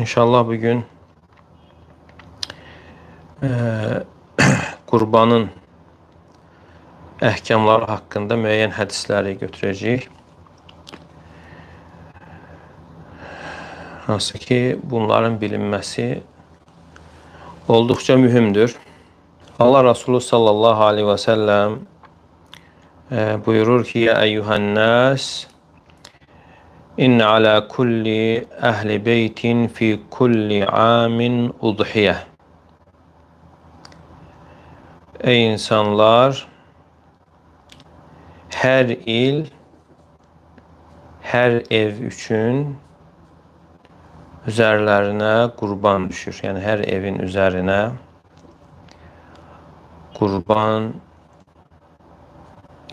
İnşallah bugün qurbanın əhkamları haqqında müəyyən hədisləri götürəcəyik. Hansı ki, bunların bilinməsi olduqca mühümdür. Allah Resulü sallallahu aleyhi və səlləm buyurur ki, Ya eyyuhənnəs, İnne ala kulli əhli beytin fi kulli amin udhiyyə. Ey insanlar, hər il, hər ev üçün üzərlərinə qurban düşür. Yəni, hər evin üzərinə qurban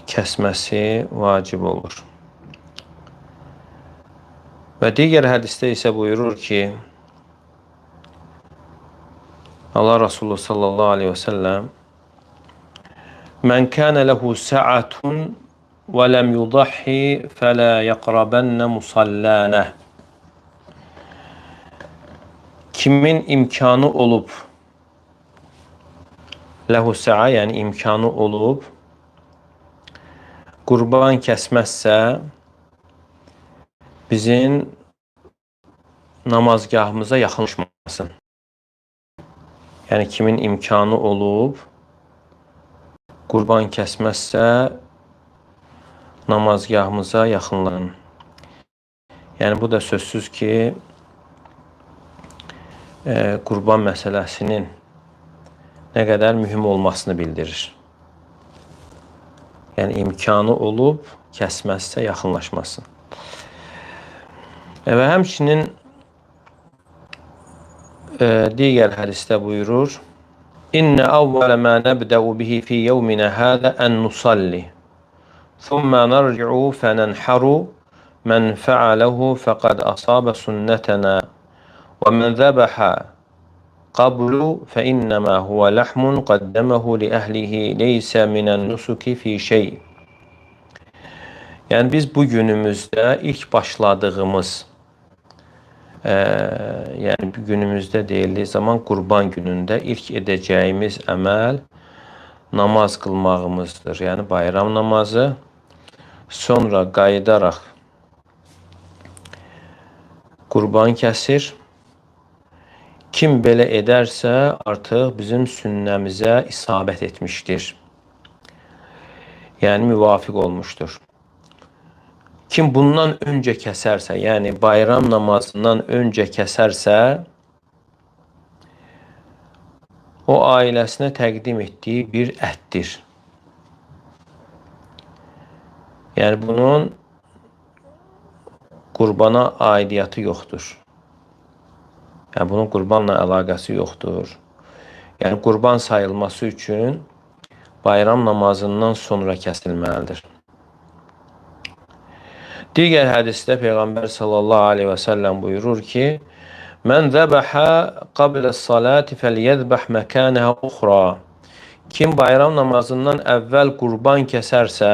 kəsməsi vacib olur. Və digər hədisdə isə buyurur ki, Allah Resulü sallallahu aleyhi və səlləm, Mən kənə ləhu sə'atun və ləm yudahhi fələ yəqrabənnə musallənə. Kimin imkanı olub, ləhu sə'a, yəni imkanı olub, qurban kəsməzsə, bizim namazgahımıza yaxınlaşmasın. Yəni, kimin imkanı olub, qurban kəsməzsə, namazgahımıza yaxınlanın. Yəni, bu da sözsüz ki, qurban məsələsinin nə qədər mühüm olmasını bildirir. Yəni, imkanı olub, kəsməzsə, yaxınlaşmasın. Və həmçinin digər hədisdə buyurur, İnnə əvvələ mə nəbdəu bihi fi yevminə hədə ən nusalli, thumma nərci'u fənənxəru, mən fəaləhu fəqəd əsabə sünnətənə, və mən zəbəhə qablu fəinnəmə huvə ləhmun qəddəməhu li əhlihi leysə minən nusuki fi şey. Yəni, biz bu günümüzdə ilk başladığımız, yəni günümüzdə deyildiyi zaman qurban günündə ilk edəcəyimiz əməl namaz qılmağımızdır. Yəni bayram namazı, sonra qayıdaraq qurban kəsir. Kim belə edərsə artıq bizim sünnəmizə isabət etmişdir. Yəni müvafiq olmuşdur. Kim bundan öncə kəsərsə, yəni bayram namazından öncə kəsərsə, o ailəsinə təqdim etdiyi bir ətdir. Yəni bunun qurbana aidiyyatı yoxdur. Yəni bunun qurbanla əlaqəsi yoxdur. Yəni qurban sayılması üçün bayram namazından sonra kəsilməlidir. Digər hədisdə Peyğəmbər sallallahu aleyhi və səlləm buyurur ki, Mən zəbəhə qabləs salati fəlyəzbəh məkənəhə uxra. Kim bayram namazından əvvəl qurban kəsərsə,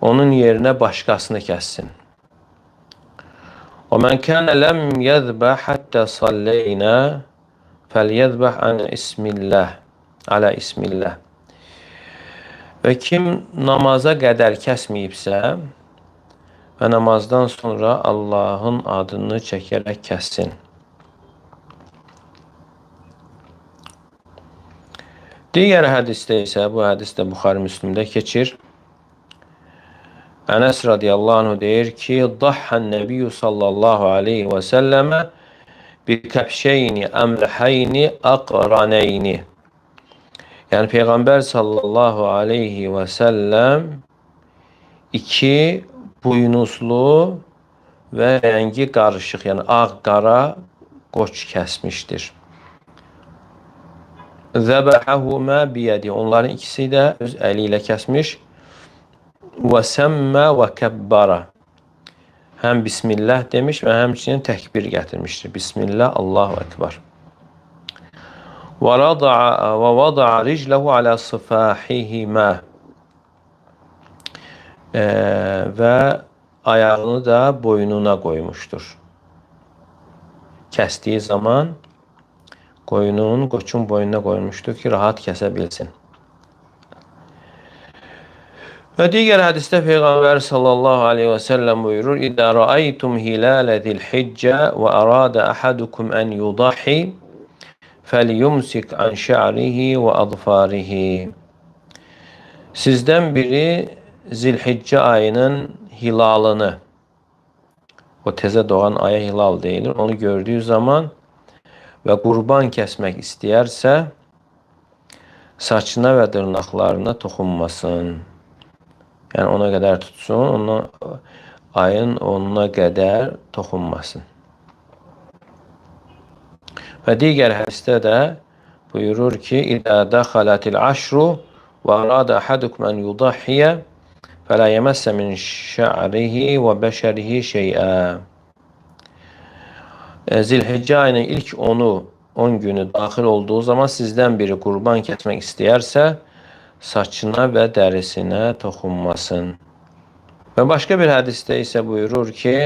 onun yerinə başqasını kəssin. Və mən kənə ləm yəzbəh həttə salleynə fəlyəzbəh alə ismillah. Və kim namaza qədər kəsməyibsə və namazdan sonra Allahın adını çəkərək kəssin. Digər hədisdə isə, bu hədisdə Buxari Müslimdə keçir. Ənəs radiyallahu anh deyir ki, Dahhən nəbiyyü sallallahu aleyhi və səlləmə bi kəbşəyni əmrəhəyni əqranəyni. Yəni Peyğəmbər sallallahu aleyhi və səlləm iki buynuzlu və rəngi qarışıq, yəni ağ-qara qoç kəsmişdir. Zəbəhəhumə biyədi, onların ikisi də öz əli ilə kəsmiş. Və səmmə və kəbbara, həm Bismillah demiş və həmçinin təkbir gətirmişdir. Bismillah, Allahu Ekber. Və vada'a ricləhu alə sıfahihimə, və ayağını da boynuna qoymuşdur. kəsdiyi zaman qoyunun, qoçun boynuna qoymuşdur ki, rahat kəsə bilsin. Və digər hədisdə Peyğəmbər sallallahu aleyhi və səlləm buyurur: İdə rəaytum hilalə zil-hiccə və əradə əhadukum ən yudahi fəlyumsik an şə'rihi və adfarihi. Sizdən biri Zilhiccə ayının hilalını, o tezə doğan aya hilal deyilir, onu gördüyü zaman və qurban kəsmək istəyərsə, saçına və dırnaqlarına toxunmasın. Yəni ona qədər tutsun, ayın onuna qədər toxunmasın. Və digər hədisdə də buyurur ki, İdə dəxələtil aşru və arada əhadukum ən yudahhiyə fələ yeməssə min şə'rihi və bəşərihi şeyə. Zilhiccə ayının ilk 10 günü daxil olduğu zaman sizdən biri qurban kəsmək istəyərsə, saçına və dərisinə toxunmasın. Və başqa bir hədisdə isə buyurur ki,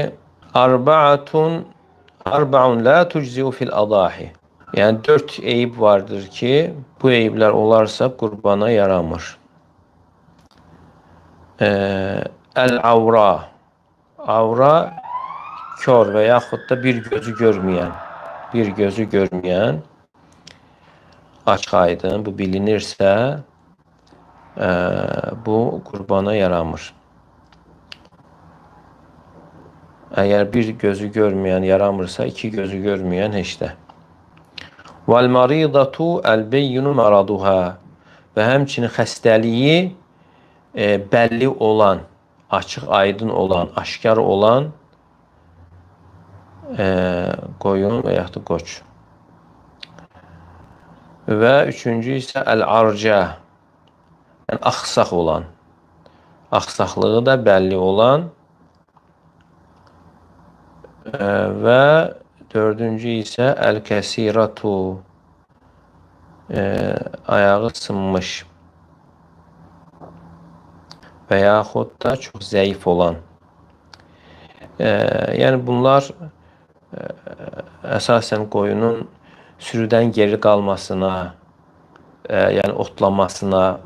Arba'un la tujzi'u fil adahi. Yəni 4 eyib vardır ki, bu eyiblər olarsa qurbana yaramır. Əl-avra. Avra kör və yaxud da bir gözü görməyən, açıq aydın, bu bilinirsə, bu qurbana yaramır. Əgər bir gözü görməyən yaramırsa, 2 gözü görməyən heç də. Vəl-maridatu əl-beyyinu maraduha. Və həmçinin xəstəliyi bəlli olan, açıq aydın olan, aşkar olan qoyun və yaxud da qoç. Və üçüncü isə əl-arca, yəni axsaq olan, axsaqlığı da bəlli olan və dördüncü isə əl-kəsiratu, ayağı sınmış və yaxud da çox zəif olan. Yəni bunlar əsasən qoyunun sürüdən geri qalmasına, yəni otlamasına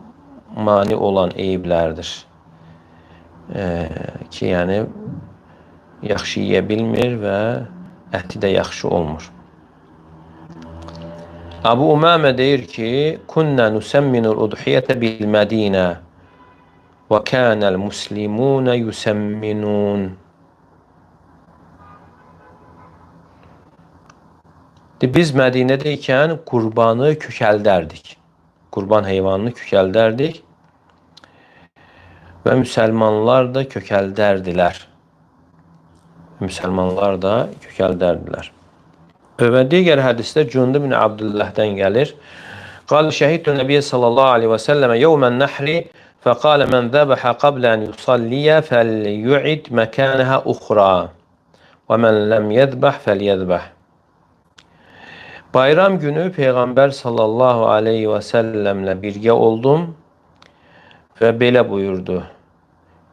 mani olan eyiblərdir. Ki, yəni yaxşı yeyə bilmir və əti də yaxşı olmur. Abu Umamə deyir ki, Kunnə nusəmminul udhiyyətə bil-Mədinə və kənəl muslimunə yüsəmminun. Biz Mədinədəykən qurbanı kökəldərdik. Qurban heyvanını kökəldərdik və müsəlmanlar da kökəldərdilər. Və digər hədisdə Cündub ibn Abdullah'dan gəlir. Qal şəhidtu Nəbiyyə sallallahu aleyhi və səlləmə yevmən nəhri fəqalə mən zəbəhə qablə ən yusalliyə fəlyu'id məkənəhə uxra və mən ləm yədbəh fəlyədbəh. Bayram günü Peyğəmbər sallallahu aleyhi və səlləmlə birgə oldum və belə buyurdu.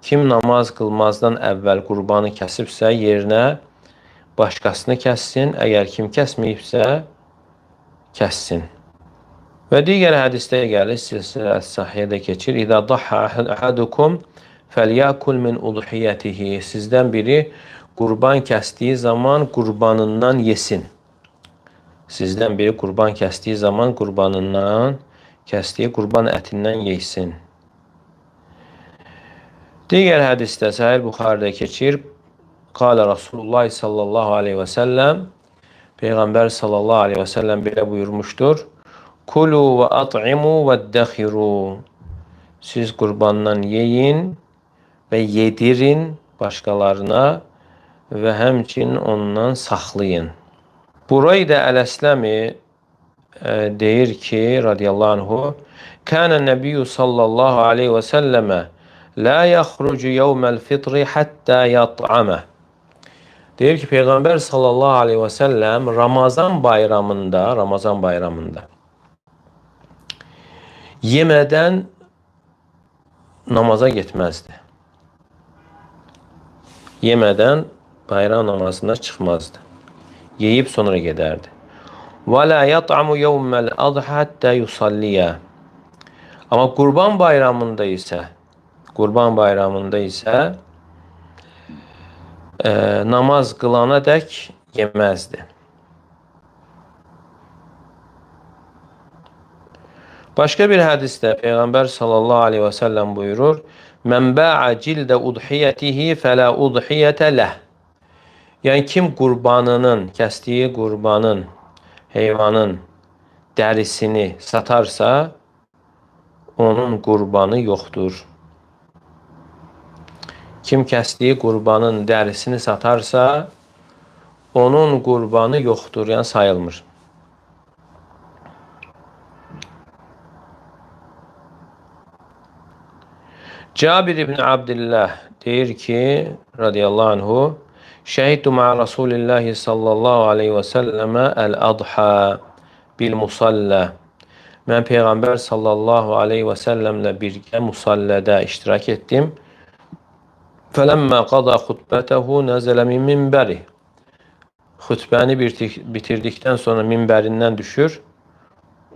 Kim namaz qılmazdan əvvəl qurbanı kəsibsə, yerinə başqasını kəssin, əgər kim kəsməyibsə, kəssin. Və digər hədisdə gəlir, silsilə Sahihədə keçir. İzə dahha əhadukum fəlyəkul min udhiyyətihi. Sizdən biri qurban kəsdiyi zaman qurbanından yesin. Sizdən biri qurban kəsdiyi zaman kəsdiyi qurban ətindən yesin. Digər hədisdə Səhih Buxaridə keçir. Qalə Rasulullah sallallahu aleyhi və səlləm, Peyğəmbər sallallahu aleyhi və səlləm belə buyurmuşdur. Kulu və at'imu və dəxiru. Siz qurbandan yeyin və yedirin başqalarına və həmçinin ondan saxlayın. Burayda Əl-Əsləmi deyir ki, radiyallahu anhu, Kənə nəbiyyü sallallahu aleyhi və səlləmə la yaxrucu yevməl fitri həttə yat'amə. Deyir ki, Peyğəmbər sallallahu aleyhi və səlləm Ramazan bayramında yemədən namaza getməzdi. Yemədən bayram namazına çıxmazdı. Yeyib sonra gedərdi. Və la yat'amu yevməl adha hatta yusalliya. Amma Qurban bayramında isə namaz qılana dək yeməzdi. Başqa bir hədisdə Peyğəmbər sallallahu aleyhi və səlləm buyurur: "Mən ba'a cildə udhiyetihi fela udhiyete leh." Yəni kim qurbanının, kəsdiyi qurbanın, heyvanın dərisini satarsa, onun qurbanı yoxdur. Kim kəsdiyi qurbanın dərisini satarsa, onun qurbanı yoxdur, yəni sayılmır. Cabir ibn Abdillah deyir ki, radiyallahu anhu, şəhidtu ma'a Rasulillahi sallallahu aleyhi və səlləmə əl-adha bil-musalla. Mən Peyğəmbər sallallahu aleyhi və səlləmlə birgə musallədə iştirak etdim. Fələmmə qada xutbətəhu nəzələ min minbəri. Xutbəni bitirdikdən sonra minbərindən düşür.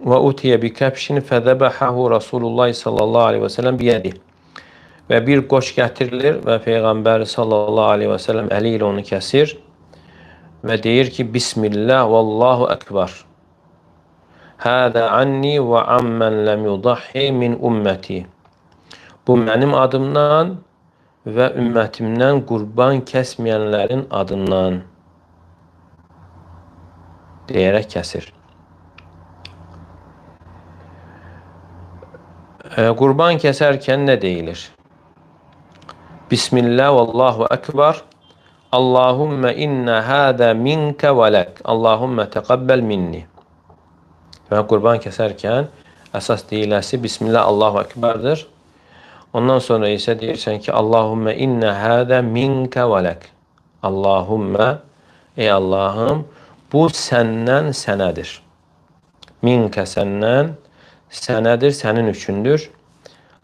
Və utiyə bi kəbşin fədəbəhahu Rasulullah sallallahu aleyhi və səlləm biyədi. Və bir qoç gətirilir və Peyğəmbər sallallahu aleyhi və səlləm əli ilə onu kəsir və deyir ki, Bismillah və Allahu Ekber. Hədə anni və ammən ləm yudahhi min ümməti. Bu mənim adımdan və ümmətimdən qurban kəsməyənlərin adından deyərək kəsir. Qurban kəsərkən nə deyilir? Bismillah və Allahu Ekber. Allahümme inne hâdə minkə və lək. Allahümme təqəbbəl minni. Və qurban kəsərkən əsas deyiləsi Bismillah Allahu Ekberdir. Ondan sonra isə deyirsən ki, Allahümme inne hâdə minkə və lək. Allahümme, ey Allahım, bu səndən sənədir. Minkə səndən sənədir, sənin üçündür.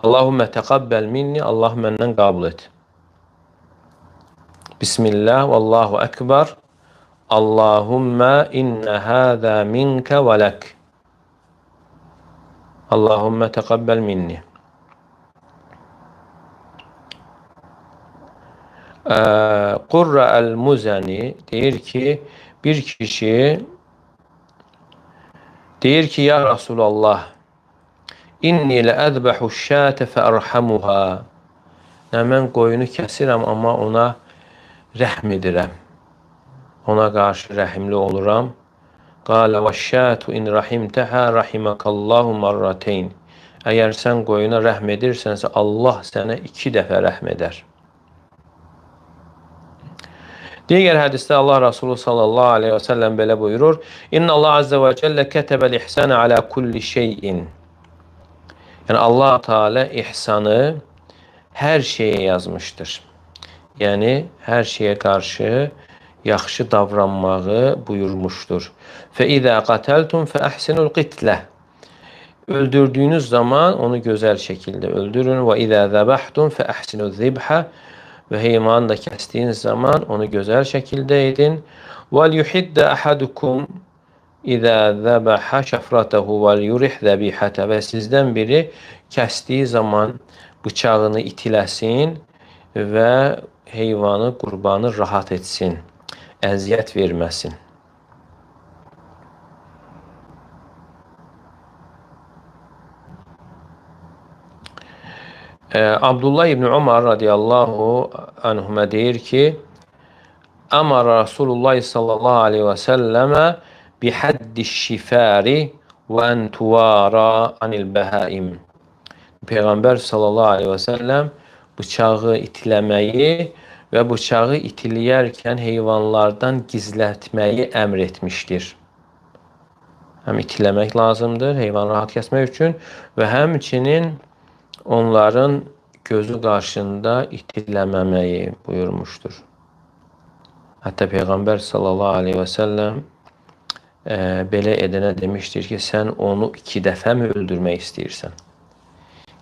Allahümme təqəbbəl minni, Allah məndən qəbul et. Bismillah və Allahu Ekber. Allahümme inne hâzâ minkə və lək. Allahümme təqəbbəl minni. Qurra el-Muzani deyir ki, bir kişi deyir ki, ya Resulallah, inni ləəzbəhu şətə fəərhəmuhə. Mən qoyunu kəsirəm, amma ona rəhm edirəm. Ona qarşı rəhimli oluram. Qalə və şətu in rahimtəhə rahiməkallahu marrateyn. Əgər sən qoyuna rəhm edirsənsə, Allah sənə 2 dəfə rəhm edər. Digər hədisdə Allah Resulü sallallahu aleyhi və səlləm belə buyurur: İnna Allah azze və cəllə kətəbəl ihsənə alə kulli şeyin. Yəni Allah Teala ihsanı hər şeyə yazmışdır. Yəni hər şeyə qarşı yaxşı davranmağı buyurmuşdur. Fəizə qatəltum fəəhsinul qitlə. Öldürdüyünüz zaman onu gözəl şəkildə öldürün. Və izə zəbəhtum fəəhsinul zibhə. Və heyvanı da kəsdiyiniz zaman onu gözəl şəkildə edin. Və yuhiddə əhadukum İzə zəbəhə şəfrətəhu və yurih zəbihətə. Və sizdən biri kəsdiyi zaman bıçağını itiləsin və heyvanı, qurbanı rahat etsin, əziyyət verməsin. Abdullah ibn Umar radiyallahu anhuma deyir ki, Amara Rasulullah sallallahu aleyhi və səlləmə bihəddi şifəri və ən tuvara anil bəhaim. Peyğəmbər sallallahu aleyhi və səlləm bıçağı itiləməyi və bıçağı itiləyərkən heyvanlardan gizlətməyi əmr etmişdir. Həm itiləmək lazımdır heyvanı rahat kəsmək üçün və həmçinin onların gözü qarşısında itiləməməyi buyurmuşdur. Hətta Peyğəmbər sallallahu aleyhi və səlləm belə edənə demişdir ki, sən onu 2 dəfə mi öldürmək istəyirsən?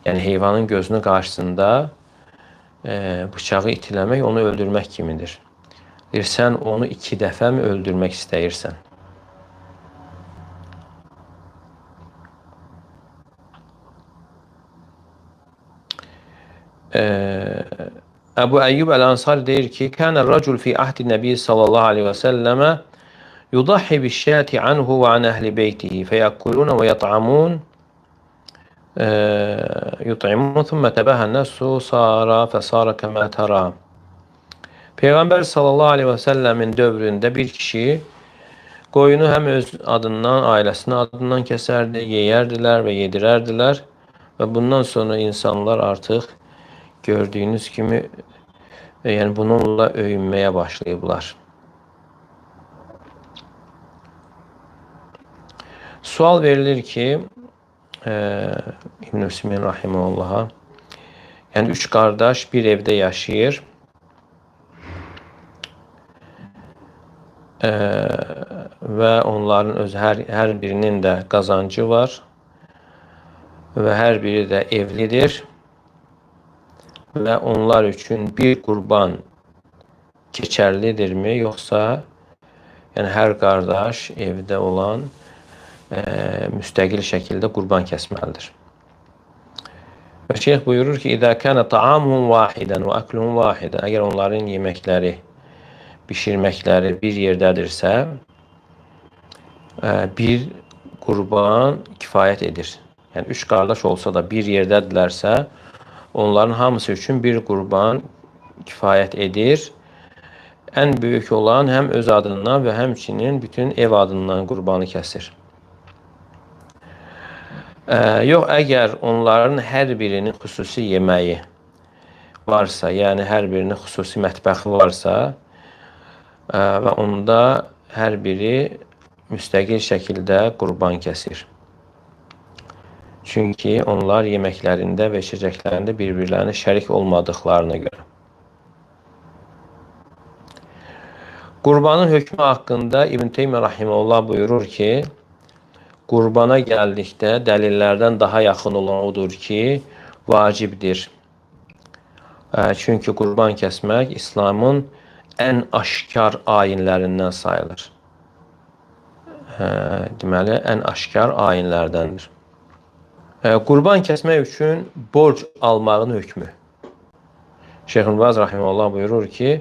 Yəni heyvanın gözünün qarşısında bıçağı itiləmək onu öldürmək kimidir. Deyir, sən onu 2 dəfə mi öldürmək istəyirsən? Əbu Əyyub Əl-Ansari deyir ki, kənə rəcul fi ahdi nəbi sallallahu aleyhi və səlləmə yudahhi bişşəti anhu və an əhli beytihi fəyəkulun və yət'amun yut'imun thumma təbəhən nəsu sara fəsara kəmə təra. Peyğəmbər sallallahu aleyhi və səlləmin dövründə bir kişi qoyunu həm öz adından, ailəsinin adından kəsərdi, yeyərdilər və yedirərdilər və bundan sonra insanlar artıq gördüyünüz kimi yəni bununla öyünməyə başlayıblar. Sual verilir ki, İbn-i Hüsmin Rahiməullaha, yəni 3 qardaş bir evdə yaşayır və onların öz hər birinin də qazancı var və hər biri də evlidir və onlar üçün bir qurban keçərlidirmi, yoxsa yəni hər qardaş evdə olan müstəqil şəkildə qurban kəsməlidir. Və şeyx buyurur ki, İzə kənə ta'amuhum vahidən və əkluhum vahidən, əgər onların yeməkləri, bişirməkləri bir yerdədirsə, bir qurban kifayət edir. Yəni 3 qardaş olsa da bir yerdədirlərsə, onların hamısı üçün bir qurban kifayət edir. Ən böyük olan həm öz adından və həmçinin bütün ev adından qurbanı kəsir. Yox, əgər onların hər birinin xüsusi yeməyi varsa, yəni hər birinin xüsusi mətbəxi varsa və onda hər biri müstəqil şəkildə qurban kəsir. Çünki onlar yeməklərində və içəcəklərində bir-birlərinə şərik olmadıqlarına görə. Qurbanın hökmü haqqında İbn Teymiyyə Rahiməhullah buyurur ki, qurbana gəldikdə dəlillərdən daha yaxın olan odur ki, vacibdir. Çünki qurban kəsmək İslamın ən aşkar ayinlərindən sayılır. Deməli, ən aşkar ayinlərdəndir. Qurban kəsmək üçün borc almağın hökmü. Şeyx Nubaz Rahiməhullah buyurur ki,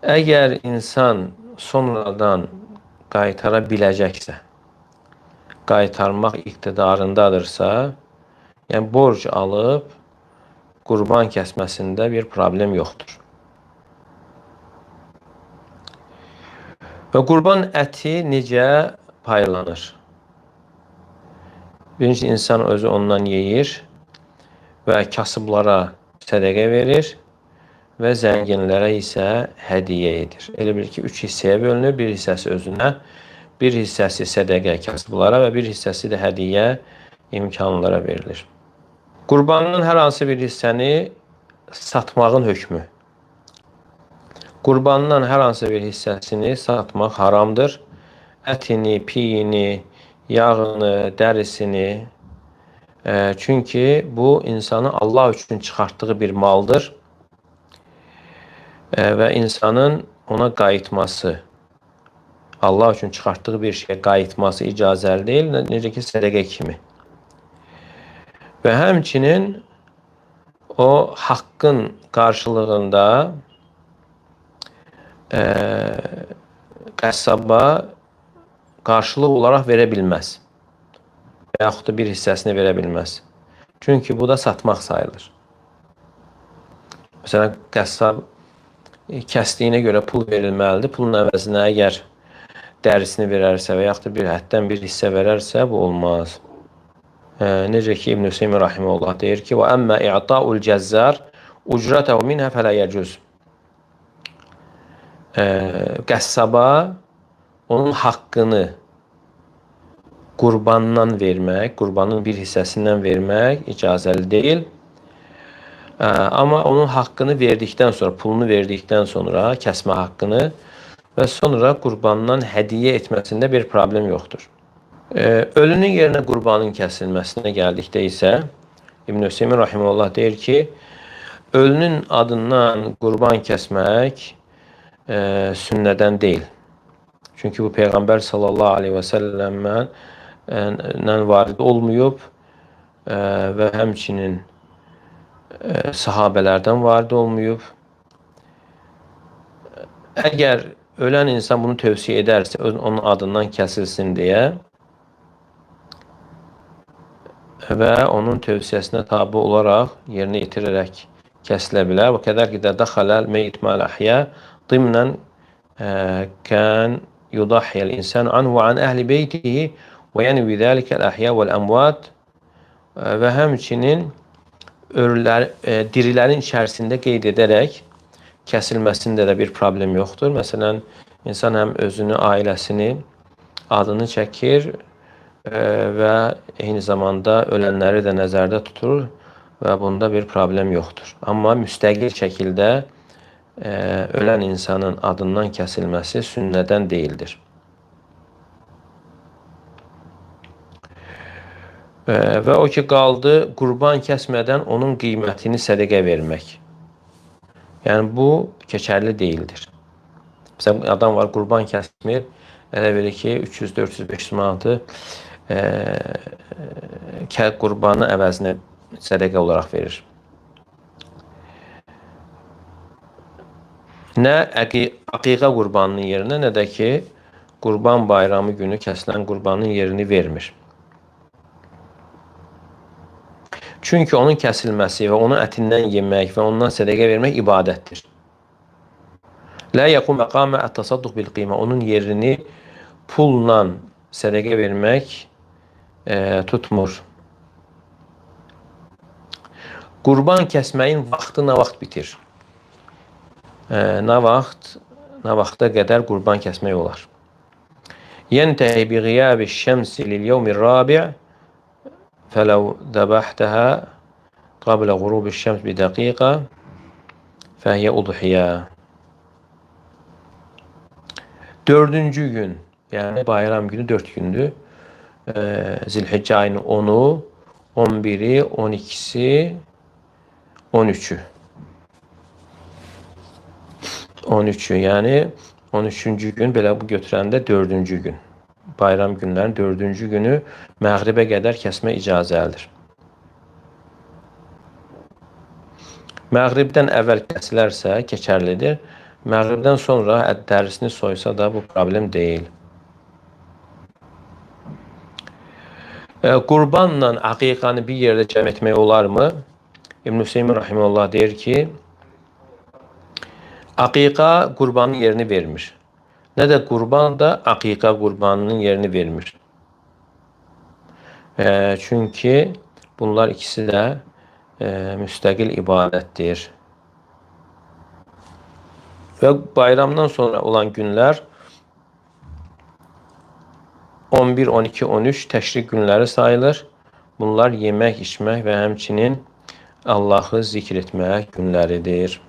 əgər insan sonradan qaytara biləcəksə, qaytarmaq iqtidarındadırsa, yəni borc alıb qurban kəsməsində bir problem yoxdur. Və qurban əti necə paylanır? Birinci, insan özü ondan yeyir və kasıblara sədəqə verir və zənginlərə isə hədiyyə edir. Elə bil ki, 3 hissəyə bölünür, bir hissəsi özünə, bir hissəsi sədəqə kasıblara və bir hissəsi də hədiyyə imkanlara verilir. Qurbanın hər hansı bir hissəni satmağın hökmü. Qurbandan hər hansı bir hissəsini satmaq haramdır. Ətini, piyini, yağını, dərisini. Çünki bu insanın Allah üçün çıxartdığı bir maldır və insanın ona qayıtması, Allah üçün çıxartdığı bir şeyə qayıtması icazəli deyil, necə ki, sədəqə kimi. Və həmçinin o haqqın qarşılığında qəssaba qarşılıq olaraq verə bilməz. Və yaxud da bir hissəsini verə bilməz. Çünki bu da satmaq sayılır. Məsələn, qəssab kəsdiyinə görə pul verilməlidir. Pulun əvəzinə əgər dərisini verərsə və yaxud da həddən bir hissə verərsə, bu olmaz. Necə ki, İbn Hüseyin Rahiməhullah deyir ki, və əmmə i'ta'ul cəzzar ucrətəhu minhə fələ yəcüz. Qəssaba onun haqqını qurbandan vermək, qurbanın bir hissəsindən vermək icazəli deyil. Amma onun haqqını verdikdən sonra, pulunu verdikdən sonra, kəsmə haqqını və sonra qurbandan hədiyyə etməsində bir problem yoxdur. Ölünün yerinə qurbanın kəsilməsinə gəldikdə isə İbn Hüseyin Rahiməhullah deyir ki, ölünün adından qurban kəsmək sünnədən deyil. Çünki bu Peyğəmbər sallallahu aleyhi və səlləmdən varid olmayıb və həmçinin sahabələrdən varid olmayıb. Əgər ölən insan bunu tövsiyə edərsə, onun adından kəsilsin deyə və onun tövsiyəsinə tabi olaraq, yerinə yetirərək kəsilə bilər. Və qədər ki də daxaləl meyit məl-əhyə dimnən kən yudahiyyəl insan anhu və an əhli beytihi və yəni vidəlikəl əhyə vəl-əmvad və həmçinin dirilərin içərisində qeyd edərək kəsilməsində də bir problem yoxdur. Məsələn, insan həm özünü, ailəsini, adını çəkir və eyni zamanda ölənləri də nəzərdə tutur və bunda bir problem yoxdur. Amma müstəqil şəkildə ölən insanın adından kəsilməsi sünnədən deyildir. Və o ki qaldı, qurban kəsmədən onun qiymətini sədəqə vermək. Yəni, bu keçərli deyildir. Məsələn, adam var, qurban kəsmir, elə bilir ki, 300, 400, 500 manatı qurbanı əvəzinə sədəqə olaraq verir. Nə aqiqə qurbanının yerinə, nə də ki, qurban bayramı günü kəsilən qurbanın yerini vermir. Çünki onun kəsilməsi və onun ətindən yemək və ondan sədəqə vermək ibadətdir. Lə yəqum məqamə ət-təsadduq bil-qimə. Onun yerini pulla sədəqə vermək tutmur. Qurban kəsməyin vaxtı nə vaxt bitir? Nə vaxta qədər qurban kəsmək olar? Yəntəhi bi ğiyəbi şəmsi lil-yevmi rabi' فَلَوْ ذَبَحْتَهَا قَبْلَ غُرُوبِ الشَّمْسِ بِدَقِيقَةٍ فَهِيَ أُضْحِيَةٌ. 4-cü gün, yəni bayram günü 4 gündür. Zilhiccə ayının 10-u, 11-i, 12-si, 13-ü. 13-ü, yəni 13-cü gün belə bu götürəndə 4-cü gün. Bayram günlərinin 4-cü günü məğribə qədər kəsmə icazəlidir. Məğribdən əvvəl kəsilərsə keçərlidir. Məğribdən sonra dərisini soysa da bu problem deyil. Qurbanla aqiqanı bir yerdə cəm etmək olarmı? İbn Hüseymin rahimehullah deyir ki, aqiqa qurbanın yerini vermir. Nə də qurban da aqiqa qurbanının yerini vermir. Çünki bunlar ikisi də müstəqil ibadətdir. Və bayramdan sonra olan günlər 11, 12, 13 təşrik günləri sayılır. Bunlar yemək, içmək və həmçinin Allahı zikr etmək günləridir.